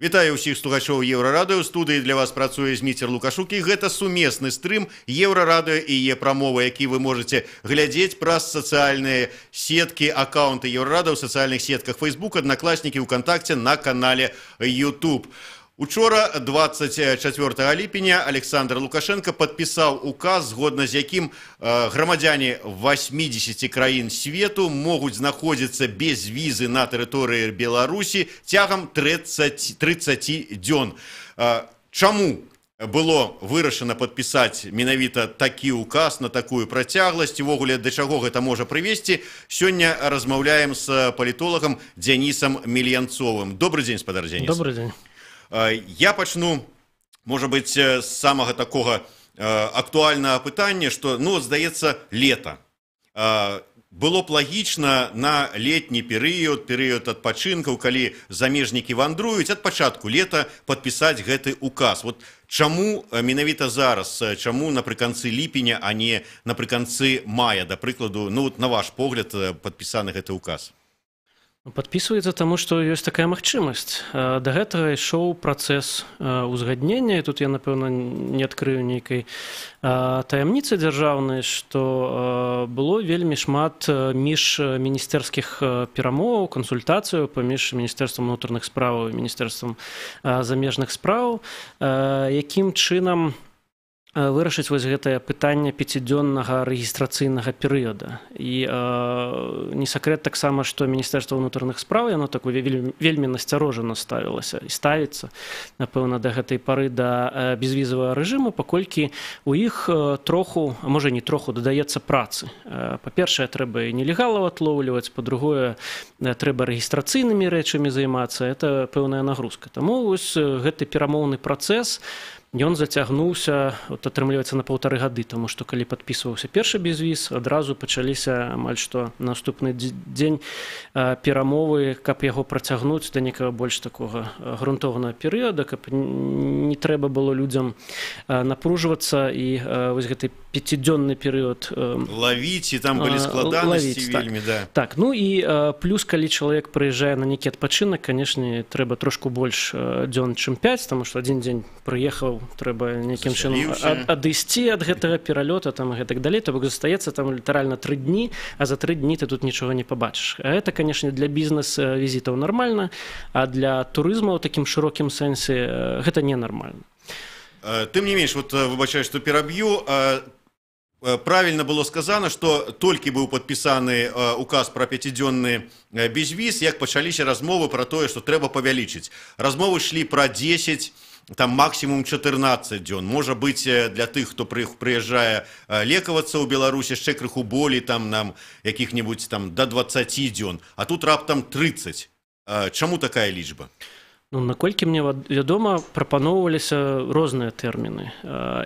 Вітаю ўсіх слухачоў Еўрарадыё. Студыі для вас працуе Зміцер Лукашук, і гэта сумесны стрым Еўрарадыё і Е-прамова, які вы можете глядзець праз сацыяльныя сеткі, аккаунты Еўрарадыё ў сацыяльных сетках Facebook, Одноклассники, ВКонтакте, на канале YouTube. Учора, 24 ліпеня, Александр Лукашенко падпісаў указ, згодна з якім грамадзяне 80 краін свету могуць знаходзіцца без візы на тэрыторыі Беларусі цягам 30 дзён. Чаму было вырашана падпісаць менавіта такі указ на такую працягласць, увогуле да чаго гэта можа прывесці? Сёння размаўляем з палітолагам Дзянісам Мельянцовым. Добрый дзень, спадар Дзяніс. Добрый дзень. Я пачну, можа быць, з самага такога актуальнага пытання, што, здаецца, лета. Было б лагічна на летні перыяд адпачынкаў, калі замежнікі вандруюць, ад пачатку лета падпісаць гэты указ. Вот чаму менавіта зараз, чаму напрыканцы ліпеня, а не напрыканцы мая, да прыкладу, на ваш погляд, падпісаны гэты указ? Падпісваецца таму, што ёсць такая магчымасць. Да гэтага ішоў працэс узгаднення, і тут я, напэўна, не адкрыю нейкай таямніцы дзяржаўнай, што было вельмі шмат міжміністэрскіх перамоваў, кансультацыяў паміж Міністэрствам унутраных спраў і Міністэрствам замежных спраў, якім чынам вырашыць вось гэтае пытанне 5-дзённага рэгістрацыйнага перыяда. І не сакрэт таксама, што Міністэрства ўнутраных спраў, яно так вельмі насцярожана ставілася і ставіцца, напэўна, да гэтай пары да безвізавага рэжыму, паколькі у іх троху, а можа не троху, дадаецца працы. Па-першае, трэба і нелегалаў атлоўліваць, па-другое, трэба рэгістрацыйнымі рэчамі займацца, это пэўная нагрузка. Таму вось гэты перамоўны працэс, ён зацягнуўся, атрымліваецца, на 1,5 гады, таму што калі падпісваўся першы безвіз, адразу пачаліся амаль што наступны дзень перамовы, каб яго працягнуць да некага больш такога грунтоўнага перыяда, каб не трэба было людзям напружвацца, і вось гэты 5-дзённы перыяд лавіць, і там былі складанасці вельмі, да. Так, і плюс, калі чалавек прыязджае на нейкі адпачынак, канешне, трэба трошку больш дзён, чым 5, таму што адзін дзень прыехаў, трэба нейкім чынам адысці ад гэтага пералёта там і гэтак далей, то бок застаецца там літаральна 3 дні, а за 3 дні ты тут нічога не пабачыш. А гэта, канешне, для бізнес-візітаў нармальна, а для турызма ў такім шырокім сэнсе гэта ненармальна. Тым не менш, выбачаю, што пераб'ю, правильно было сказано, што толькі быў падпісаны указ пра 5-дзённы безвіз, як пачаліся размовы пра тое, што трэба павялічыць. Размовы шлі пра 10, там максимум 14 дзён. Можа быць, для тых, хто прыязджае лекавацца ў Беларусь, яшчэ крыху болей, там нам якіх-небудзь там да 20 дзён, а тут раптам 30. Чаму такая лічба? Наколькі мне вядома, прапаноўваліся розныя тэрміны,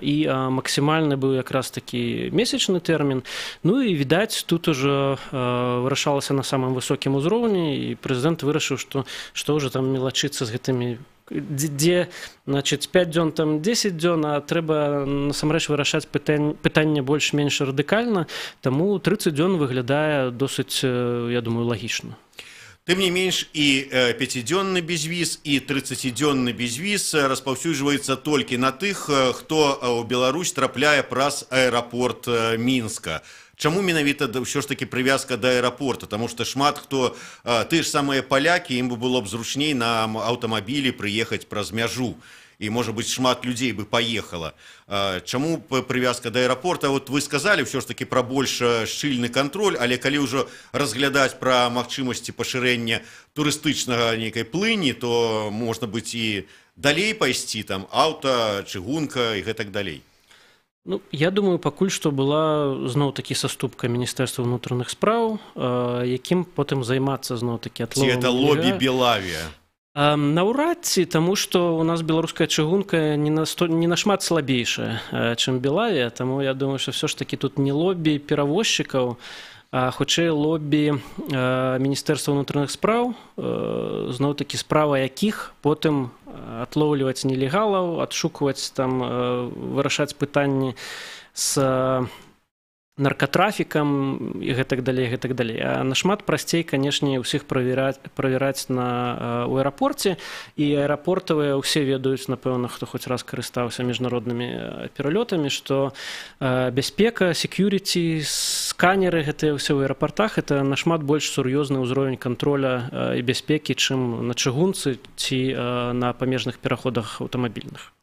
і максімальны быў якраз такі месячны тэрмін. І, відаць, тут ужо вырашалася на самым высокім узроўні, і прэзідэнт вырашыў, што ўжо там мелачыцца з гэтымі, дзе, значыць, 5 дзён, там 10 дзён, а трэба насамрэч вырашаць пытанне больш-менш радыкальна, таму 30 дзён выглядае досыць, я думаю, лагічна. Тым не менш, і 5-дзённы безвіз, і 30-дзённы безвіз распаўсюджваецца толькі на тых, хто ў Беларусь трапляе праз аэрапорт Мінска. Чаму менавіта ўсё ж такі прывязка да аэрапорта? Таму што шмат хто, тыя ж самыя палякі, ім бы было б зручней на аўтамабілі прыехаць праз мяжу. І, можа быць, шмат людзей бы паехала. Чаму прывязка да аэрапорта? Вы сказалі ўсё ж такі пра больш шчыльны кантроль, але калі ўжо разглядаць пра магчымасці пашырэння турыстычнага нейкай плыні, то можна быць і далей пайсці, там аўта, чыгунка і гэтак далей. Я думаю, пакуль што была зноў-такі саступка Міністэрства ўнутраных спраў, якім потым займацца зноў-такі атловам. Ці гэта лобі Белавія? Наўрад ці, таму што у нас беларуская чыгунка не нашмат слабейшая, чым Белавія, таму я думаю, што ўсё ж такі тут не лобі перавозчыкаў, а хутчэй лобі Міністэрства ўнутраных спраў, зноў-такі справа якіх потым атлоўліваць нелегалаў, адшукваць там, вырашаць пытанні з наркотрафікам і гэтак далей. А нашмат прасцей, канешне, ўсіх правяраць у аэрапорце, і аэрапортавыя ўсе ведаюць, напэўна, хто хоць раз карыстаўся міжнароднымі пералётамі, што бяспека, security, сканеры гэтыя ўсе ў аэрапортах, это нашмат больш сур'ёзны ўзровень контроля і бяспекі, чым на чыгунцы ці на памежных пераходах аўтамабільных.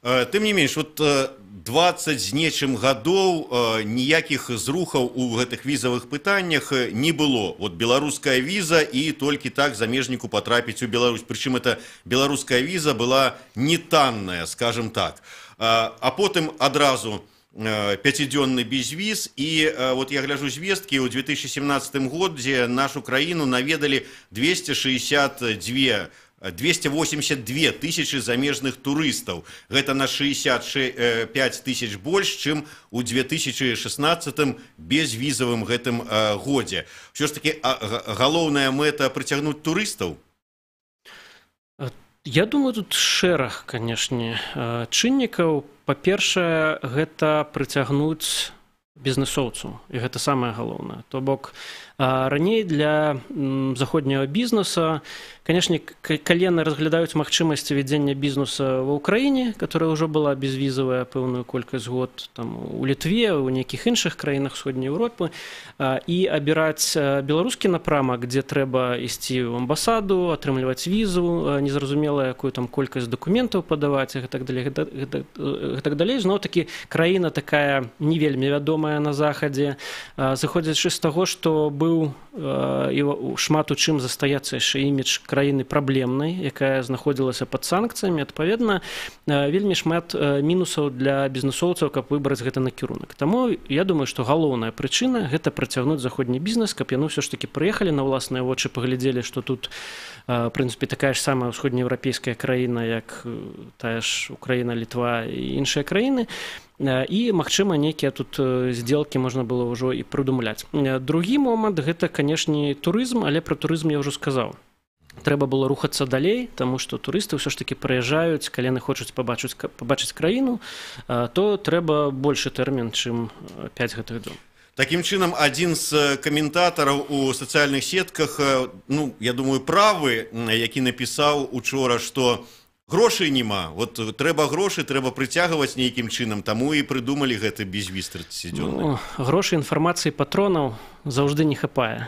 Тым не менш, 20 з нечым гадоў ніякіх зрухаў у гэтых візавых пытаннях не было. Беларуская віза і толькі так замежніку патрапіць у Беларусь. Прычым эта беларуская віза была не танная, скажем так. А потым адразу 5-дзённы безвіз, і я гляджу звесткі, ў 2017 годзе нашу краіну наведалі 282 тысячы замежных турыстаў. Гэта на 65 тысяч больш, чым у 2016 безвізавым гэтым годзе. Ўсё ж такі галоўная мэта прыцягнуць турыстаў? Я думаю, тут шэраг, канешне, чыннікаў. Па-першае, гэта прыцягнуць бізнесоўцаў, і гэта самае галоўнае. То бок, раней для заходняга бізнеса, канешне, калі яны разглядаюць магчымасць вядзення бізнеса ва ўкраіне, которая ўжо была безвізавая пэўную колькасць год у Літве, у нейкіх іншых краінах Усходняй Еўропы, і абіраць беларускі напрамак, дзе трэба ісці ў амбасаду, атрымліваць візу, незразумела, якую там колькасць дакументаў падаваць, і гэтак далей. Зноў-такі краіна такая не вельмі вядомая на захадзе, зыходзячы з таго, што быў і шмат у чым застаецца яшчэ імідж краіны праблемнай, якая знаходзілася пад санкцыямі. Адпаведна, вельмі шмат мінусаў для бізнесоўцаў, каб выбраць гэты накірунак. Таму я думаю, што галоўная прычына – гэта працягнуць заходні бізнес, каб яны ўсё ж такі прыехалі на ўласныя вочы, паглядзелі, што тут, в прынцыпе, такая ж самая ўсходнееўрапейская краіна, як тая ж Украіна, Літва і іншыя краіны. І, магчыма, нейкія тут здзелкі можна было ўжо і прыдумляць. Другі момант – гэта, канешне, турызм, але пра турызм я ўжо сказаў. Трэба было рухацца далей, таму што турысты ўсё ж такі прыязджаюць, калі яны хочуць пабачыць краіну, то трэба большы тэрмін, чым 5 гэтых дзён. Такім чынам, адзін з каментатараў у сацыяльных сетках, я думаю, правы, які напісаў учора, што грошай няма. Трэба грошы, трэба прыцягваць нейкім чынам, таму і прыдумалі гэты безвіз 30-дзённы. Грошы, інфармацыі, патронаў заўжды не хапае.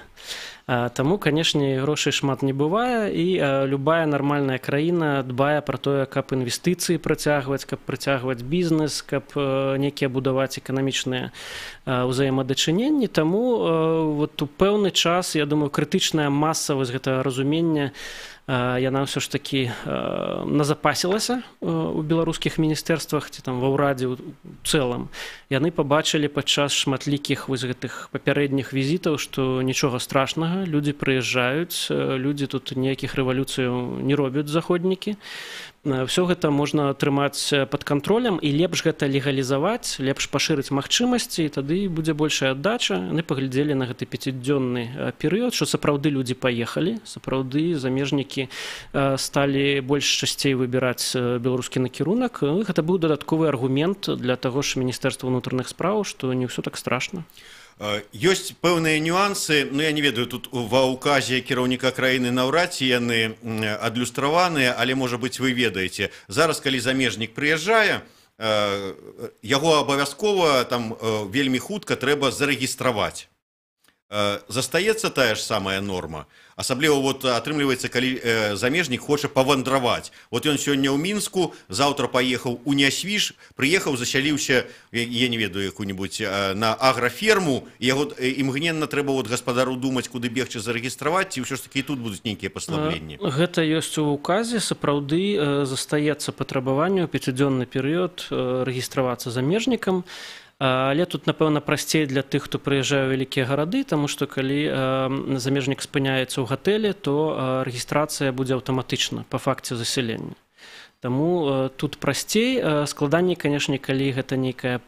Таму, канешне, грошай шмат не бывае, і любая нармальная краіна дбае пра тое, каб інвестыцыі працягваць, каб працягваць бізнес, каб нейкія будаваць эканамічныя ўзаемадачыненні. Таму у пэўны час, я думаю, крытычная маса гэтага разумення яна ўсё ж такі назапасілася у беларускіх міністэрствах ці там ва ўрадзе ў цэлым. Яны пабачылі падчас шматлікіх гэтых папярэдніх візітаў, што нічога страшнага, людзі прыязджаюць, людзі тут ніякіх рэвалюцыяў не робяць заходнікі. Всё гэта можна трымаць пад кантролем, і лепш гэта легалізаваць, лепш пашырыць магчымасці, і тады будзе большая аддача. Яны паглядзелі на гэты 5-дзённы перыяд, што сапраўды людзі паехалі, сапраўды замежнікі сталі больш часцей выбіраць беларускі накірунак. Гэта быў дадатковы аргумент для таго ж Міністэрства ўнутраных спраў, што не ўсё так страшна. Ёсць пэўныя нюансы, я не ведаю, тут ва ўказе кіраўніка краіны наўрад ці яны адлюстраваныя, але, можа быць, вы ведаеце. Зараз, калі замежнік прыязджае, яго абавязкова там вельмі хутка трэба зарэгістраваць. Застаецца тая ж самая норма. Асабліва атрымліваецца, калі замежнік хоча павандраваць. Ён сёння ў Мінску, заўтра паехаў у Нясвіж, прыехаў, засяліўся, я не ведаю, якую-нибудь на аграферму, і імгненна трэба гаспадару думаць, куды бегчы зарэгістраваць, ці ўсё ж такі тут будуць нейкія паслабленні. Гэта ёсць у ўказе, сапраўды застаецца патрабаванне ў 5-дзённы перыяд рэгістравацца замежнікам. Але тут, напэўна, прасцей для тых, хто прыязджае ў вялікія гарады, таму што калі замежнік спыняецца ў гатэлі, то рэгістрацыя будзе аўтаматычна па факце засялення. Таму тут прасцей. Складаней, канешне, калі гэта нейкі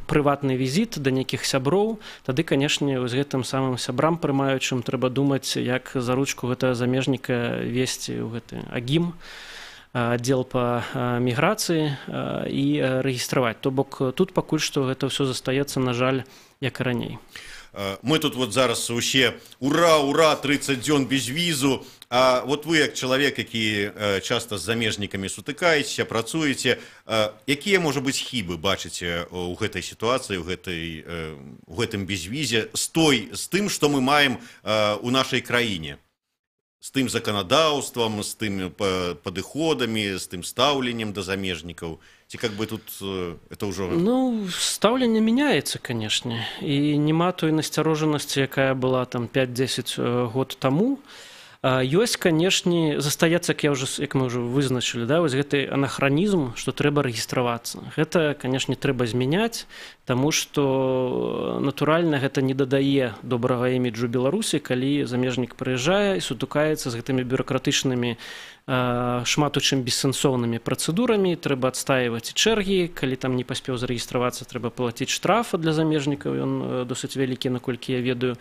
прыватны візіт да нейкіх сяброў, тады, канешне, з гэтым самым сябрам прымаючым трэба думаць, як за ручку гэтага замежніка весці ў гэты агім. аддзел па міграцыі і рэгістраваць. То бок тут пакуль што гэта ўсё застаецца, на жаль, як і раней. Мы тут вот зараз усе ура, 30 дзён без візу. А вот вы, як чалавек, які часта з замежнікамі сутыкаецеся, працуеце, якія, можа быць, хібы бачыце ў гэтай сітуацыі, у гэтым безвізе з тым, што мы маем у нашай краіне? З тым заканадаўствам, з тымі падыходамі, з тым стаўленнем да замежнікаў? Ці как бы тут это ўжо... Ну, стаўленне мяняецца, канешне. І няма той насцярожанасці, якая была там 5-10 год таму. Ёсць, канешне, застаецца, як мы ўжо вызначылі, да, вось гэты анахранізм, што трэба рэгістравацца. Гэта, канешне, трэба змяняць, таму што, натуральна, гэта не дадае добрага іміджу Беларусі, калі замежнік прыязджае і сутыкаецца з гэтымі бюракратычнымі, шмат у чым бессэнсоўнымі працэдурамі, трэба адстаиваць чэргі, калі там не паспеў зарэгістравацца, трэба плаціць штраф для замежнікаў, ён досыць вялікі, наколькі я ведаю.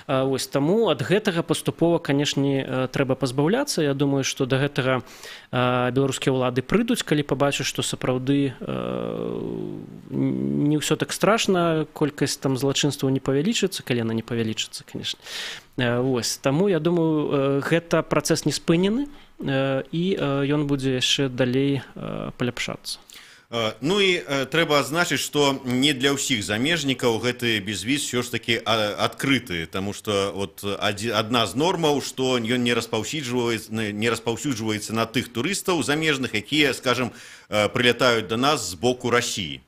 Вось таму ад гэтага паступова, канешне, трэба пазбаўляцца. Я думаю, што да гэтага беларускія ўлады прыйдуць, калі пабачаць, што сапраўды не ўсё так страшна, колькасць там злачынстваў не павялічыцца, калі яна не павялічыцца, канешне. Вось, таму, я думаю, гэта працэс не спынены, і ён будзе яшчэ далей паляпшацца. Ну і трэба адзначыць, што не для ўсіх замежнікаў гэты безвіз ўсё ж такі адкрыты, таму што адна з нормаў, што ён не распаўсюджваецца на тых турыстаў замежных, якія, скажам, прылятаюць да нас з боку Расіі.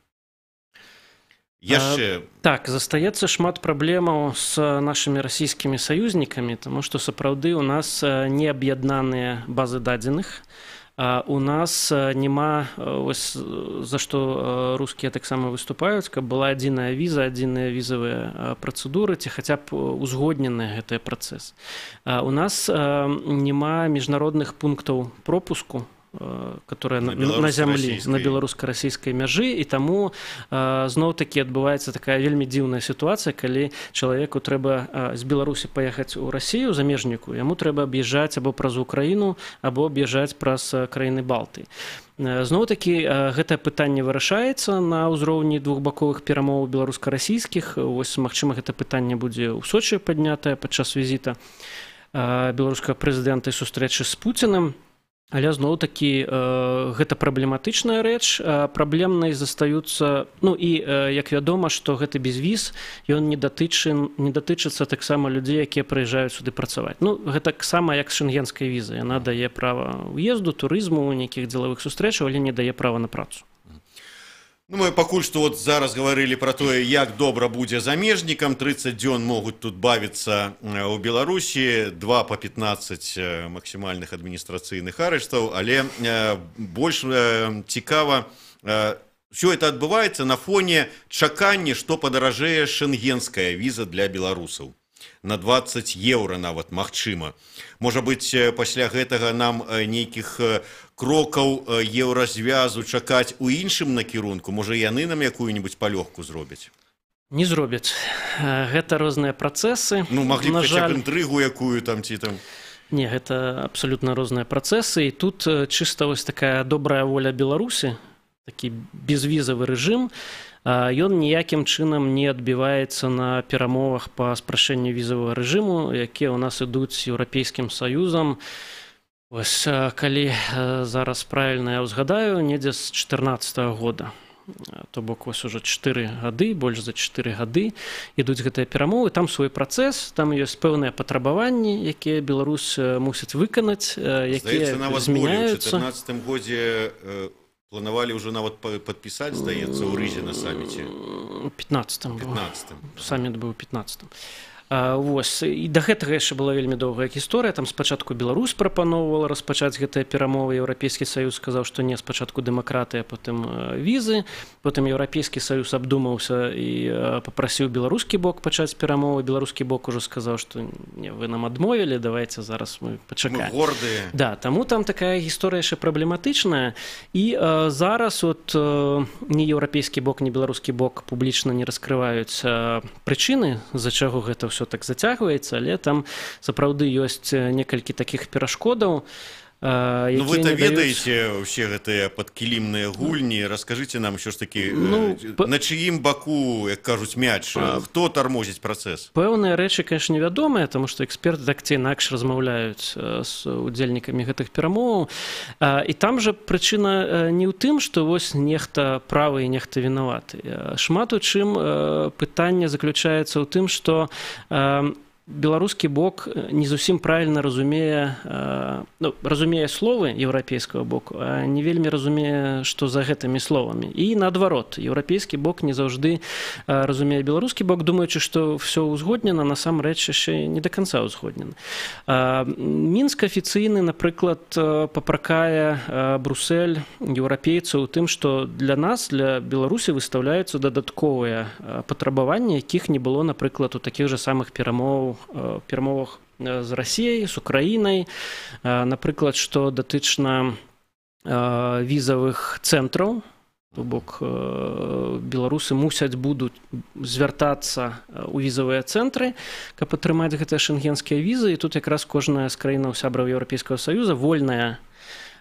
Так, застаецца шмат праблемаў з нашымі расійскімі саюзнікамі, таму што сапраўды у нас не аб'яднаныя базы дадзеных. У нас няма, за што рускія таксама выступаюць, каб была адзіная віза, адзіныя візавыя працэдуры, ці хаця б узгоднены гэты працэс. У нас няма міжнародных пунктаў пропуску, которая на зямлі, на беларуска-расійскай мяжы, і таму зноў-такі адбываецца такая вельмі дзіўная сітуацыя, калі чалавеку трэба з Беларусі паехаць у Расію, замежніку, яму трэба аб'язджаць або праз Украіну, або аб'язджаць праз краіны Балтыі. Зноў-такі гэтае пытанне вырашаецца на ўзроўні двухбаковых перамоў беларуска-расійскіх. Вось, магчыма, гэта пытанне будзе ў Сочы паднятае падчас візіта беларускага прэзідэнта і сустрэчы з Пуцінам. Але зноў-такі гэта праблематычная рэч, праблемнай застаюцца, ну і як вядома, што гэты безвіз, ён не датычыцца таксама людзей, якія прыязджаюць сюды працаваць. Ну, гэта таксама як з шэнгенскай візы, яна дае права ўезду, турызму, нейкіх дзелавых сустрэчаў, але не дае права на працу. Ну, мы пакуль што вот зараз гаварылі пра тое, як добра будзе замежнікам. 30 дзён могуць тут бавіцца ў Беларусі, 2 па 15 максімальных адміністрацыйных арыштаў, але больш цікава, ўсё это адбываецца на фоне чакання, што падаражэе шэнгенская віза для беларусаў. На 20 еўра нават, магчыма. Можа быць, пасля гэтага нам нейкіх крокаў еўразвязу чакаць у іншым накірунку? Можа, яны нам якую-нибудь палёгку зробяць? Не зробяць. Гэта розныя працэсы. Ну, маглі б хаця б інтрыгу якую там, ці там... Не, гэта абсалютна розныя працэсы. І тут чыста вось такая добрая воля Беларусі, такі безвізавы рэжым, ён ніякім чынам не адбіваецца на перамовах па спрашэнню візавага рэжыму, якія ў нас ідуць Еўрапейскім Саюзам. Вось, калі зараз правільна я ўзгадаю, недзе з 14-го года. То бок вось ужо 4 гады, больш за 4 гады ідуць гэтыя перамовы. Там свой працэс, там ёсць пэўныя патрабаванні, якія Беларусь мусіць выканаць, якія змяняюцца. У 14-м годзе планавалі ўжо нават падпісаць, здаецца, ў Рызе на саміце. У 15-м. Саміт быў у 15-м. Вось. І да гэтага яшчэ была вельмі доўгая гісторыя. Там спачатку Беларусь прапаноўвала распачаць гэтыя перамовы. Еўрапейскі Саюз сказаў, што не, спачатку дэмакратыя, потым візы. Потым Еўрапейскі Саюз абдумаўся і папрасіў беларускі бок пачаць перамовы. Беларускі бок ужо сказаў, што не, вы нам адмовілі, давайте зараз мы пачакаем. Мы гордыя. Да, таму там такая гісторыя яшчэ праблематычная. І зараз от ні еўрапейскі бок, ні беларускі бок публічна не раскрываюць прычыны, з-за чаго гэта ўсё так зацягваецца, але там сапраўды ёсць некалькі такіх перашкодаў. Ну, вы-то ведаеце ўсе гэтыя падкілімныя гульні, раскажыце нам ўсё ж такі, на чыім баку, як кажуць, мяч, хто тармозіць працэс? Пэўныя рэчы, конечно, невядомыя, таму што эксперты так ці інакш размаўляюць з удзельнікамі гэтых перамоваў. І там жа прычына не ў тым, што вось нехта правы і нехта вінаваты. Шмат у чым пытанне заключаецца ў тым, што беларускі бок не зусім правільна разумее, разумее словы еўрапейскага боку, а не вельмі разумее, што за гэтымі словамі. І наадварот, еўрапейскі бок не заўжды разумее беларускі бок, думаючы, што ўсё ўзгоднена, насамрэч яшчэ не да канца ўзгоднена. Мінск афіцыйны, напрыклад, папракае Брусэль еўрапейцаў у тым, што для нас, для Беларусі выстаўляюцца дадатковыя патрабаванні, якіх не было, напрыклад, у такіх жа самых перамовах з Расіяй, з Украінай, напрыклад, што датычна візавых цэнтраў, то бок беларусы будуць звяртацца ў візавыя цэнтры, каб атрымаць гэтыя шэнгенскія візы, і тут якраз кожная з краінаў сябраў Еўрапейскага Саюза вольная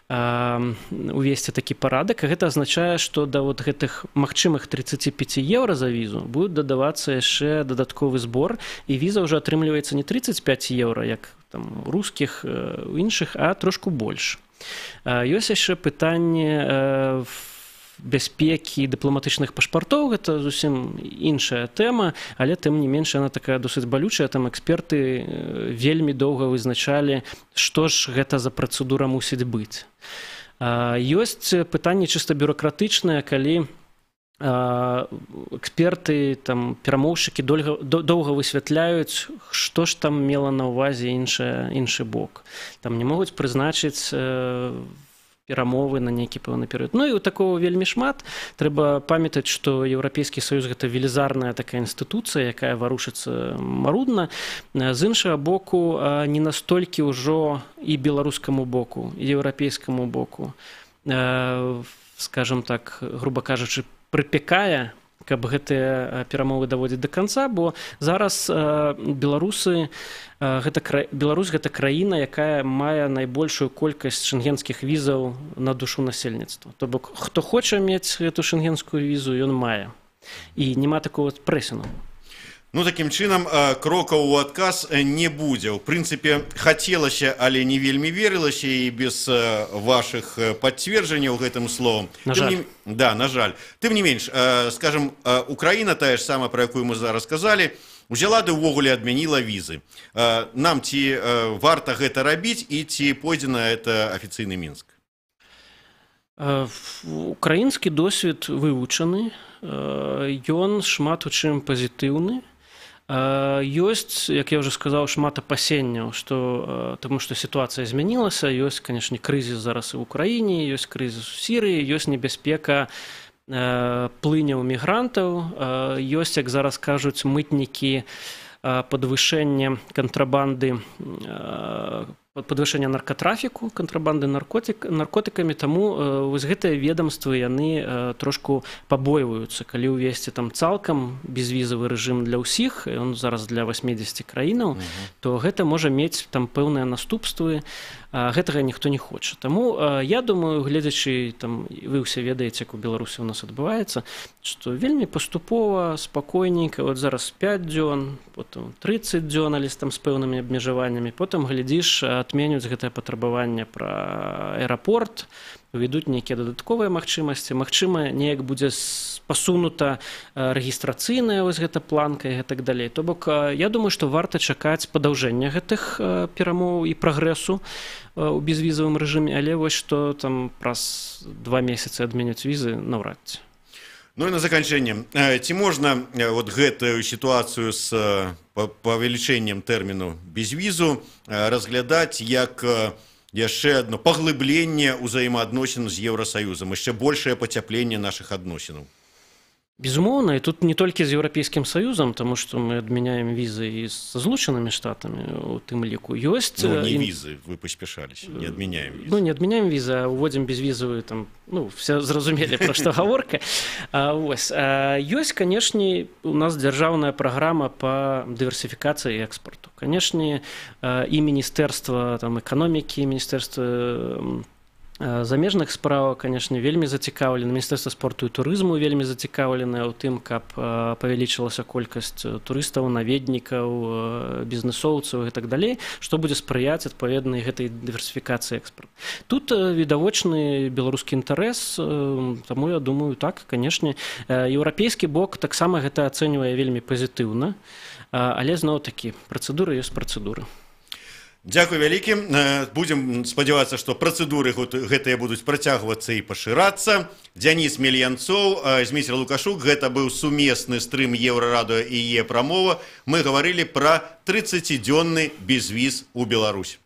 увесці такі парадак, а гэта азначае, што да вот гэтых магчымых 35 еўра за візу будуць дадавацца яшчэ дадатковы збор, і віза ўжо атрымліваецца не 35 еўра, як там у рускіх, у іншых, а трошку больш. Ёсць яшчэ пытанне бяспекі дыпламатычных пашпартоў, гэта зусім іншая тэма, але тым не менш яна такая досыць балючая, там эксперты вельмі доўга вызначалі, што ж гэта за працэдура мусіць быць. Ёсць пытанне чыста бюракратычнае, калі эксперты, там, перамоўшчыкі доўга высвятляюць, што ж там мела на ўвазе іншы бок. Там не могуць прызначыць перамовы на нейкі пэўны перыяд. Ну і у такого вельмі шмат. Трэба памятаць, што Еўрапейскі Саюз гэта велізарная такая інстытуцыя, якая варушыцца марудна. З іншага боку, не настолькі ўжо і беларускаму боку, і еўрапейскаму боку, скажам так, груба кажучы, прыпякае, каб гэтыя перамовы даводзіць да канца, бо зараз Беларусь гэта краіна, якая мае найбольшую колькасць шэнгенскіх візаў на душу насельніцтва. То бок, хто хоча мець гэту шэнгенскую візу, ён мае. І няма такого прэсінгу. Ну, такім чынам, крокаў у адказ не будзе. У прынцыпе, хацелася, але не вельмі верылася, і без вашых пацверджанняў гэтым словам. На жаль. Да, на жаль. Тым не менш, скажам, Украіна, тая ж сама, пра якую мы зараз сказалі, узяла ды ўвогуле адмяніла візы. Нам ці варта гэта рабіць, і ці пойдзе на гэта афіцыйны Мінск? Украінскі досвед вывучаны, ён шмат у чым пазітыўны. Ёсць, як я ўжо сказаў, шмат апасенняў, таму што сітуацыя змянілася, ёсць, канешне, крызіс зараз і ў Украіне, ёсць крызіс у Сірыі, ёсць небяспека плыняў мігрантаў, ёсць, як зараз кажуць мытнікі, падвышэнне кантрабанды, падвышэння наркатрафіку, кантрабанды наркотыкамі, таму вось гэтыя ведамствы, яны трошку пабойваюцца, калі ўвесці там цалкам безвізавы рэжым для ўсіх, ён зараз для 80 краінаў, то гэта можа мець там пэўныя наступствы, гэтага ніхто не хоча. Таму я думаю, гледзячы, там, вы ўсе ведаеце, як у Беларусі у нас адбываецца, што вельмі паступова, спакойненька, вот зараз 5 дзён, потым 30 дзён, але там з пэўнымі абмежаваннямі, потым глядзіш, адменюць гэтае патрабаванне пра аэрапорт, увядуць нейкія дадатковыя магчымасці, магчыма, неяк будзе пасунута рэгістрацыйная вось гэта планка і гэтак далей. То бок, я думаю, што варта чакаць падаўжэння гэтых перамоў і прагрэсу у безвізавым рэжыме, але вось што там праз 2 месяцы адменяць візы наўрад ці. Ну і на заканчэнне, ці можна вот гэтую сітуацыю з павелічэннем тэрміну безвізу разглядаць як яшчэ одно паглыбленне ўзаемаадносін з Еўрасаюзам, яшчэ большае пацяпленне нашых адносінаў? Безумоўна, і тут не толькі з Еўрапейскім Саюзам, таму што мы адмяняем візы і з Злучанымі Штатамі у тым ліку. Ёсць не візы, вы паспяшаліся, не адмяняем візы. Не адмяняем візы, а уводзім безвізавую там, все зразумелі, пра што гаворка. Ёсць, канешне, у нас дзяржаўная праграма па дыверсіфікацыі экспарту. Канешне, і Міністэрства эканомікі, Міністэрства замежных справ, конечно, вельмі зацікаўлены, Міністэрства спорту і турызму вельмі зацікаўленыя ў тым, каб павялічылася колькасць турыстаў, наведнікаў, бізнесоўцаў і так далей, што будзе спрыяць адпаведнай гэтай дыверсіфікацыі экспарту. Тут відавочны беларускі інтарэс, таму я думаю, так, канешне, еўрапейскі бок таксама гэта ацэньвае вельмі пазітыўна, але зноў-такі працэдуры ёсць працэдуры. Дзякуй вялікі. Будзем спадзявацца, што працэдуры гэтыя будуць працягвацца і пашырацца. Дзяніс Мельянцоў, Зміцер Лукашук. Гэта быў сумесны стрым Еўрарадыё і Е-прамова. Мы гаварылі пра 30-дзённы безвіз у Беларусь.